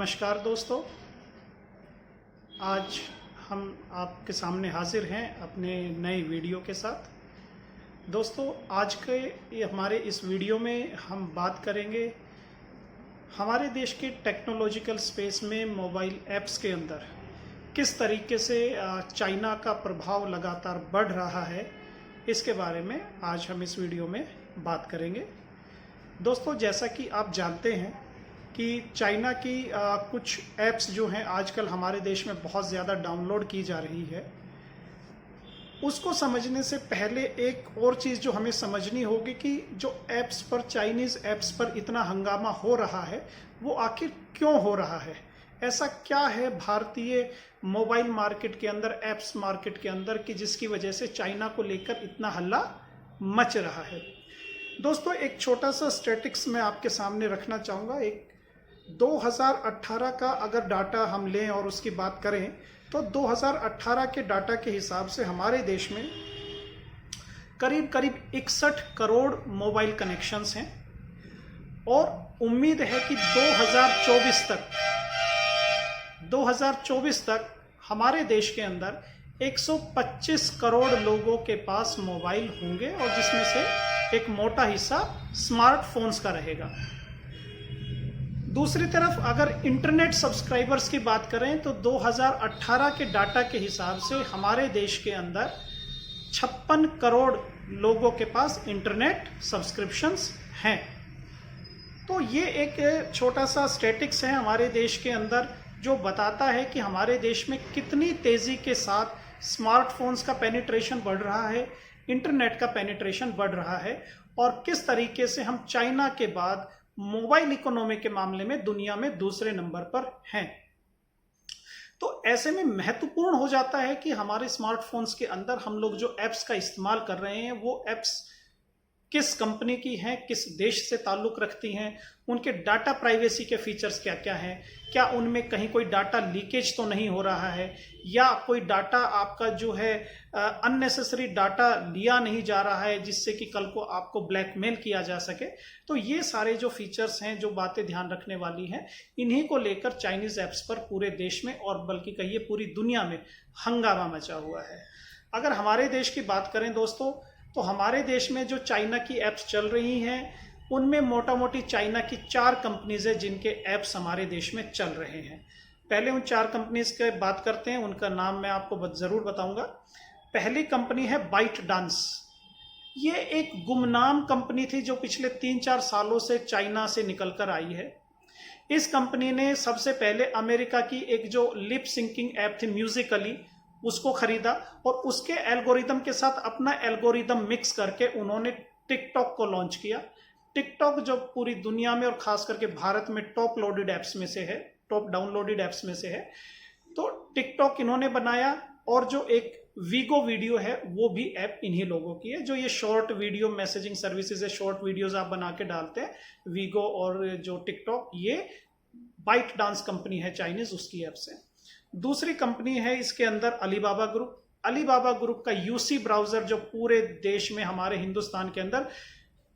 नमस्कार दोस्तों। आज हम आपके सामने हाजिर हैं अपने नए वीडियो के साथ। दोस्तों, आज के हमारे इस वीडियो में हम बात करेंगे हमारे देश के टेक्नोलॉजिकल स्पेस में मोबाइल ऐप्स के अंदर किस तरीके से चाइना का प्रभाव लगातार बढ़ रहा है। इसके बारे में आज हम इस वीडियो में बात करेंगे। दोस्तों, जैसा कि आप जानते हैं कि चाइना की कुछ ऐप्स जो हैं आजकल हमारे देश में बहुत ज़्यादा डाउनलोड की जा रही है। उसको समझने से पहले एक और चीज़ जो हमें समझनी होगी कि जो ऐप्स पर, चाइनीज़ ऐप्स पर इतना हंगामा हो रहा है वो आखिर क्यों हो रहा है। ऐसा क्या है भारतीय मोबाइल मार्केट के अंदर, ऐप्स मार्केट के अंदर, कि जिसकी वजह से चाइना को लेकर इतना हल्ला मच रहा है। दोस्तों, एक छोटा सा स्टैटिक्स मैं आपके सामने रखना चाहूँगा। एक 2018 का अगर डाटा हम लें और उसकी बात करें तो 2018 के डाटा के हिसाब से हमारे देश में करीब करीब 61 करोड़ मोबाइल कनेक्शंस हैं और उम्मीद है कि 2024 तक हमारे देश के अंदर 125 करोड़ लोगों के पास मोबाइल होंगे और जिसमें से एक मोटा हिस्सा स्मार्टफोन्स का रहेगा। दूसरी तरफ अगर इंटरनेट सब्सक्राइबर्स की बात करें तो 2018 के डाटा के हिसाब से हमारे देश के अंदर 56 करोड़ लोगों के पास इंटरनेट सब्सक्रिप्शंस हैं। तो ये एक छोटा सा स्टैटिक्स है हमारे देश के अंदर जो बताता है कि हमारे देश में कितनी तेज़ी के साथ स्मार्टफोन्स का पेनिट्रेशन बढ़ रहा है, इंटरनेट का पेनिट्रेशन बढ़ रहा है और किस तरीके से हम चाइना के बाद मोबाइल इकोनॉमी के मामले में दुनिया में दूसरे नंबर पर हैं। तो ऐसे में महत्वपूर्ण हो जाता है कि हमारे स्मार्टफोन्स के अंदर हम लोग जो ऐप्स का इस्तेमाल कर रहे हैं वो ऐप्स किस कंपनी की हैं, किस देश से ताल्लुक़ रखती हैं, उनके डाटा प्राइवेसी के फीचर्स क्या क्या हैं, क्या उनमें कहीं कोई डाटा लीकेज तो नहीं हो रहा है या कोई डाटा आपका जो है अननेसेसरी डाटा लिया नहीं जा रहा है जिससे कि कल को आपको ब्लैकमेल किया जा सके। तो ये सारे जो फीचर्स हैं, जो बातें ध्यान रखने वाली हैं, इन्हीं को लेकर चाइनीज़ ऐप्स पर पूरे देश में और बल्कि कहिए पूरी दुनिया में हंगामा मचा हुआ है। अगर हमारे देश की बात करें दोस्तों, तो हमारे देश में जो चाइना की ऐप्स चल रही हैं उनमें मोटा मोटी चाइना की 4 कंपनीज है जिनके ऐप्स हमारे देश में चल रहे हैं। पहले उन 4 कंपनीज की बात करते हैं, उनका नाम मैं आपको ज़रूर बताऊंगा। पहली कंपनी है बाइट डांस। ये एक गुमनाम कंपनी थी जो पिछले 3-4 सालों से चाइना से निकल कर आई है। इस कंपनी ने सबसे पहले अमेरिका की एक जो लिप सिंकिंग ऐप थी म्यूजिकली, उसको खरीदा और उसके एल्गोरिदम के साथ अपना एल्गोरिदम मिक्स करके उन्होंने टिकटॉक को लॉन्च किया। टिकटॉक जो पूरी दुनिया में और खास करके भारत में टॉप लोडेड ऐप्स में से है, टॉप डाउनलोडेड ऐप्स में से है। तो टिकटॉक इन्होंने बनाया और जो एक वीगो वीडियो है वो भी ऐप इन्हीं लोगों की है। जो ये शॉर्ट वीडियो मैसेजिंग सर्विसेज है, शॉर्ट वीडियोज आप बना के डालते हैं, वीगो और जो टिकटॉक, ये बाइट डांस कंपनी है चाइनीज, उसकी ऐप से। दूसरी कंपनी है इसके अंदर अलीबाबा ग्रुप। अलीबाबा ग्रुप का यूसी ब्राउजर जो पूरे देश में, हमारे हिंदुस्तान के अंदर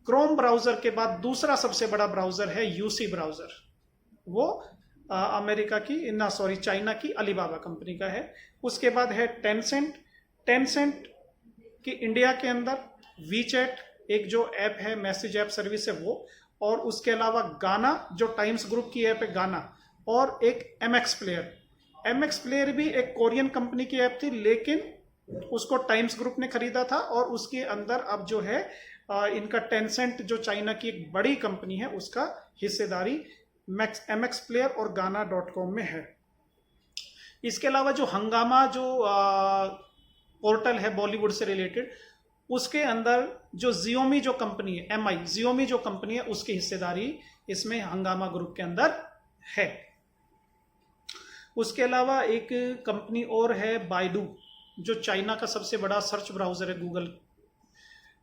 क्रोम ब्राउजर के बाद दूसरा सबसे बड़ा ब्राउजर है यूसी ब्राउजर। वो अमेरिका की चाइना की अलीबाबा कंपनी का है। उसके बाद है टेंसेंट। टेंसेंट की इंडिया के अंदर वीचैट एक जो ऐप है, मैसेज ऐप सर्विस है वो, और उसके अलावा गाना जो टाइम्स ग्रुप की ऐप है गाना, और एक एमएक्स प्लेयर। एमएक्स प्लेयर भी एक कोरियन कंपनी की ऐप थी लेकिन उसको टाइम्स ग्रुप ने खरीदा था और उसके अंदर अब जो है इनका टेंसेंट जो चाइना की एक बड़ी कंपनी है उसका हिस्सेदारी एमएक्स प्लेयर और गाना.com में है। इसके अलावा जो हंगामा जो पोर्टल है बॉलीवुड से रिलेटेड, उसके अंदर जो जियोमी जो कंपनी है, एमआई जियोमी जो कंपनी है, उसकी हिस्सेदारी इसमें हंगामा ग्रुप के अंदर है। उसके अलावा एक कंपनी और है बाइडू, जो चाइना का सबसे बड़ा सर्च ब्राउजर है गूगल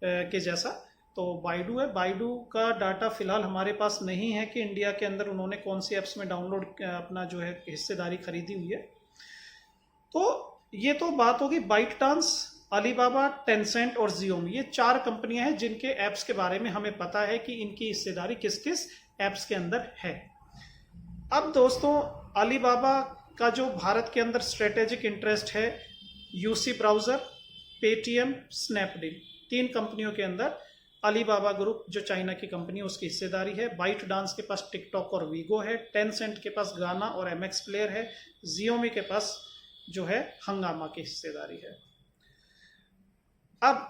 के जैसा। तो बाइडू है। बाइडू का डाटा फिलहाल हमारे पास नहीं है कि इंडिया के अंदर उन्होंने कौन सी ऐप्स में डाउनलोड अपना जो है हिस्सेदारी खरीदी हुई है। तो ये तो बात होगी बाइट डांस, अलीबाबा, टेंसेंट और जियोमी। ये 4 कंपनियां हैं जिनके ऐप्स के बारे में हमें पता है कि इनकी हिस्सेदारी किस किस ऐप्स के अंदर है। अब दोस्तों, अलीबाबा का जो भारत के अंदर स्ट्रेटेजिक इंटरेस्ट है, यूसी ब्राउजर, पेटीएम, स्नैपडील, 3 कंपनियों के अंदर अलीबाबा ग्रुप जो चाइना की कंपनी है उसकी हिस्सेदारी है। बाइट डांस के पास टिकटॉक और वीगो है, टेंसेंट के पास गाना और एमएक्स प्लेयर है, जियोमी के पास जो है हंगामा की हिस्सेदारी है। अब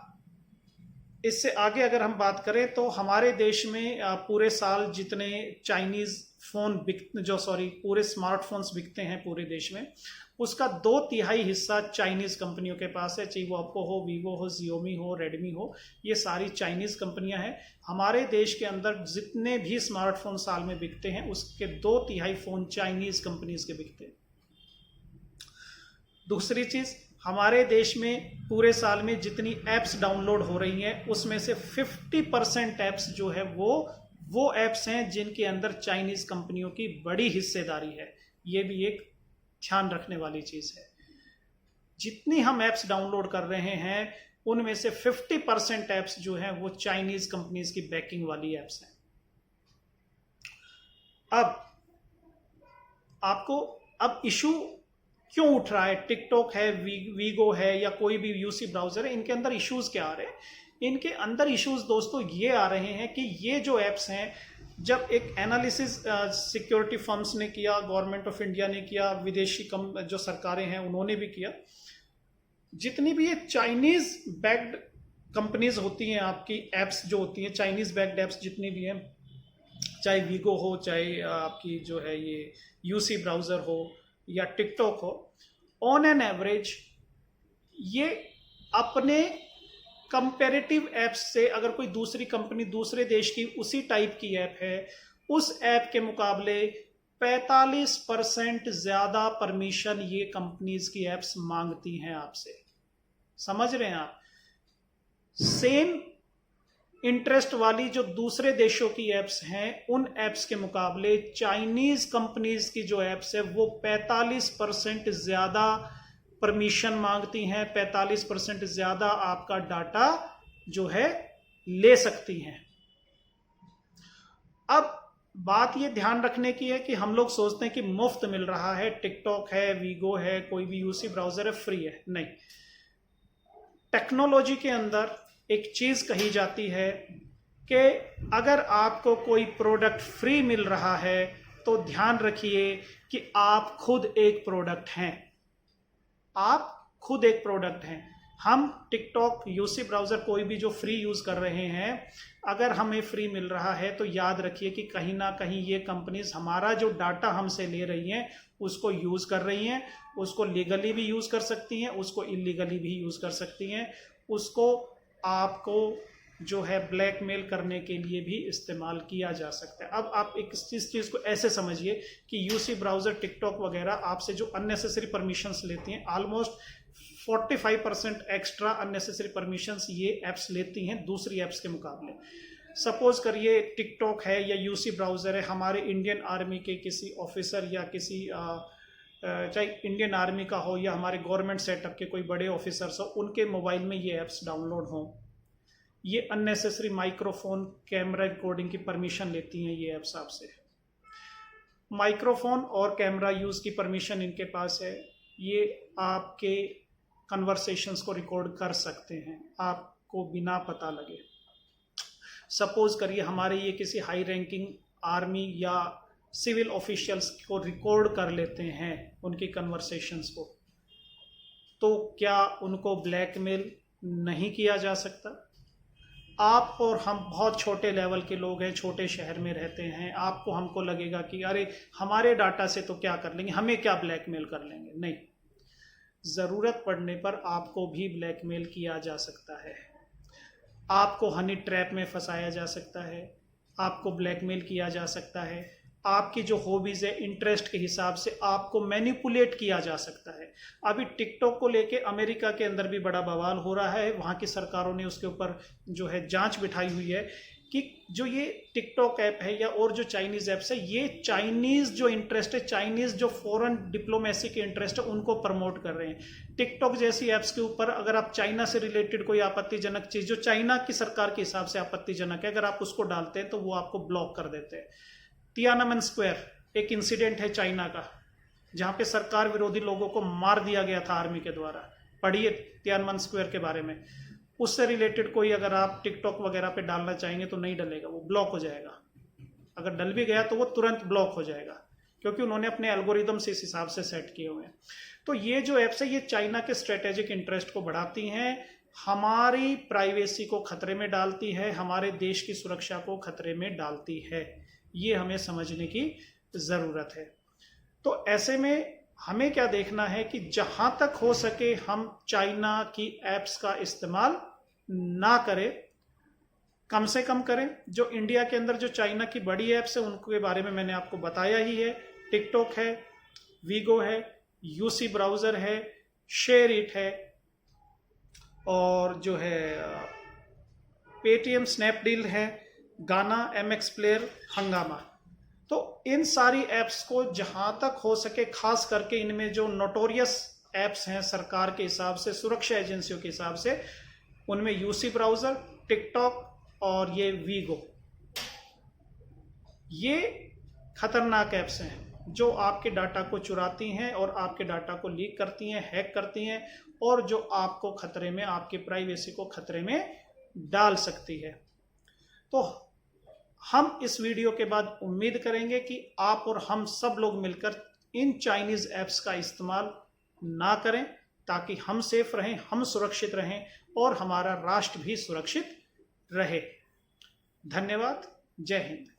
इससे आगे अगर हम बात करें तो हमारे देश में पूरे साल जितने चाइनीज फोन पूरे स्मार्टफोन्स बिकते हैं पूरे देश में, उसका 2/3 हिस्सा चाइनीज कंपनियों के पास है। चाहे वो ओप्पो हो, वीवो हो, जियोमी हो, रेडमी हो, ये सारी चाइनीज कंपनियां हैं। हमारे देश के अंदर जितने भी स्मार्टफोन साल में बिकते हैं उसके 2/3 फोन चाइनीज कंपनीज के बिकते हैं। दूसरी चीज, हमारे देश में पूरे साल में जितनी एप्स डाउनलोड हो रही हैं उसमें से 50% एप्स जो है वो एप्स हैं जिनके अंदर चाइनीज कंपनियों की बड़ी हिस्सेदारी है। ये भी एक ध्यान रखने वाली चीज है। जितनी हम एप्स डाउनलोड कर रहे हैं उनमें से 50% एप्स जो हैं वो चाइनीज कंपनीज की बैकिंग वाली एप्स हैं। अब इशू क्यों उठ रहा है? टिकटॉक है, वीगो है या कोई भी यूसी ब्राउजर है, इनके अंदर इश्यूज क्या आ रहे हैं? इनके अंदर इश्यूज दोस्तों ये आ रहे हैं कि ये जो एप्स हैं, जब एक एनालिसिस सिक्योरिटी फर्म्स ने किया, गवर्नमेंट ऑफ इंडिया ने किया, विदेशी जो सरकारें हैं उन्होंने भी किया, जितनी भी ये चाइनीज बैक्ड कंपनीज होती हैं, आपकी एप्स जो होती हैं चाइनीज बैक्ड एप्स जितनी भी हैं, चाहे वीगो हो, चाहे आपकी जो है ये यूसी ब्राउजर हो या टिकटॉक हो, ऑन एन एवरेज ये अपने कंपेरेटिव एप्स से, अगर कोई दूसरी कंपनी दूसरे देश की उसी टाइप की ऐप है, उस ऐप के मुकाबले 45% ज्यादा परमिशन ये कंपनीज की एप्स मांगती हैं आपसे। समझ रहे हैं आप? सेम इंटरेस्ट वाली जो दूसरे देशों की एप्स हैं, उन एप्स के मुकाबले चाइनीज कंपनीज की जो एप्स है वो 45% ज्यादा परमिशन मांगती हैं, 45% ज्यादा आपका डाटा जो है ले सकती हैं। अब बात ये ध्यान रखने की है कि हम लोग सोचते हैं कि मुफ्त मिल रहा है, टिकटॉक है, वीगो है, कोई भी यूसी ब्राउजर है, फ्री है। नहीं, टेक्नोलॉजी के अंदर एक चीज कही जाती है कि अगर आपको कोई प्रोडक्ट फ्री मिल रहा है तो ध्यान रखिए कि आप खुद एक प्रोडक्ट हैं। आप खुद एक प्रोडक्ट हैं। हम टिकटॉक, यूसी ब्राउजर, कोई भी जो फ्री यूज कर रहे हैं, अगर हमें फ्री मिल रहा है तो याद रखिए कि कहीं ना कहीं ये कंपनीज हमारा जो डाटा हमसे ले रही हैं उसको यूज कर रही हैं। उसको लीगली भी यूज कर सकती हैं, उसको इलीगली भी यूज कर सकती हैं, उसको आपको जो है ब्लैकमेल करने के लिए भी इस्तेमाल किया जा सकता है। अब आप एक इस चीज को ऐसे समझिए कि यूसी ब्राउजर, टिकटॉक वगैरह आपसे जो अननेसेसरी परमिशंस लेती हैं, ऑलमोस्ट 45% एक्स्ट्रा अननेसेसरी परमिशंस ये एप्स लेती हैं दूसरी एप्स के मुकाबले। सपोज करिए टिकटॉक है या यूसी ब्राउजर है, हमारे इंडियन आर्मी के किसी ऑफिसर या किसी चाहे इंडियन आर्मी का हो या हमारे गवर्नमेंट सेटअप के कोई बड़े ऑफिसर्स हो, उनके मोबाइल में ये ऐप्स डाउनलोड हों, ये अननेसेसरी माइक्रोफोन, कैमरा रिकॉर्डिंग की परमिशन लेती हैं ये ऐप्स आपसे। माइक्रोफोन और कैमरा यूज की परमिशन इनके पास है, ये आपके कन्वर्सेशंस को रिकॉर्ड कर सकते हैं आपको बिना पता लगे। सपोज करिए हमारे ये किसी हाई रैंकिंग आर्मी या सिविल ऑफिशियल्स को रिकॉर्ड कर लेते हैं उनकी कन्वर्सेशंस को, तो क्या उनको ब्लैकमेल नहीं किया जा सकता? आप और हम बहुत छोटे लेवल के लोग हैं, छोटे शहर में रहते हैं, आपको हमको लगेगा कि अरे हमारे डाटा से तो क्या कर लेंगे, हमें क्या ब्लैकमेल कर लेंगे। नहीं, जरूरत पड़ने पर आपको भी ब्लैकमेल किया जा सकता है, आपको हनी ट्रैप में फंसाया जा सकता है, आपको ब्लैकमेल किया जा सकता है, आपकी जो हॉबीज है, इंटरेस्ट के हिसाब से आपको मैनिपुलेट किया जा सकता है। अभी टिकटॉक को लेके अमेरिका के अंदर भी बड़ा बवाल हो रहा है, वहाँ की सरकारों ने उसके ऊपर जो है जांच बिठाई हुई है कि जो ये टिकटॉक ऐप है या और जो चाइनीज ऐप्स है, ये चाइनीज जो इंटरेस्ट है, चाइनीज जो फॉरेन डिप्लोमेसी के इंटरेस्ट है, उनको प्रमोट कर रहे हैं। टिकटॉक जैसी ऐप्स के ऊपर अगर आप चाइना से रिलेटेड कोई आपत्तिजनक चीज जो चाइना की सरकार के हिसाब से आपत्तिजनक है, अगर आप उसको डालते हैं तो वो आपको ब्लॉक कर देते हैं। तियानमन स्क्वायर, एक इंसिडेंट है चाइना का, जहां पे सरकार विरोधी लोगों को मार दिया गया था आर्मी के द्वारा। पढ़िए तियानमन स्क्वायर के बारे में। उससे रिलेटेड कोई अगर आप टिकटॉक वगैरह पे डालना चाहेंगे तो नहीं डलेगा, वो ब्लॉक हो जाएगा। अगर डल भी गया तो वो तुरंत ब्लॉक हो जाएगा, क्योंकि उन्होंने अपने एल्गोरिदम्स इस हिसाब से सेट किए हुए हैं। तो ये जो एप्स है ये चाइना के स्ट्रेटेजिक इंटरेस्ट को बढ़ाती हैं, हमारी प्राइवेसी को खतरे में डालती है, हमारे देश की सुरक्षा को खतरे में डालती है। ये हमें समझने की जरूरत है। तो ऐसे में हमें क्या देखना है कि जहां तक हो सके हम चाइना की एप्स का इस्तेमाल ना करें, कम से कम करें। जो इंडिया के अंदर जो चाइना की बड़ी एप्स है उनके बारे में मैंने आपको बताया ही है। टिकटॉक है, वीगो है, यूसी ब्राउजर है, शेयर इट है, और जो है पेटीएम स्नैपडील है, गाना, एमएक्स प्लेयर, हंगामा। तो इन सारी एप्स को जहां तक हो सके, खास करके इनमें जो नोटोरियस एप्स हैं सरकार के हिसाब से, सुरक्षा एजेंसियों के हिसाब से, उनमें यूसी ब्राउजर, टिकटॉक और ये वीगो, ये खतरनाक एप्स हैं जो आपके डाटा को चुराती हैं और आपके डाटा को लीक करती हैं, हैक करती हैं, और जो आपको खतरे में, आपकी प्राइवेसी को खतरे में डाल सकती है। तो हम इस वीडियो के बाद उम्मीद करेंगे कि आप और हम सब लोग मिलकर इन चाइनीज ऐप्स का इस्तेमाल ना करें, ताकि हम सेफ रहें, हम सुरक्षित रहें और हमारा राष्ट्र भी सुरक्षित रहे। धन्यवाद। जय हिंद।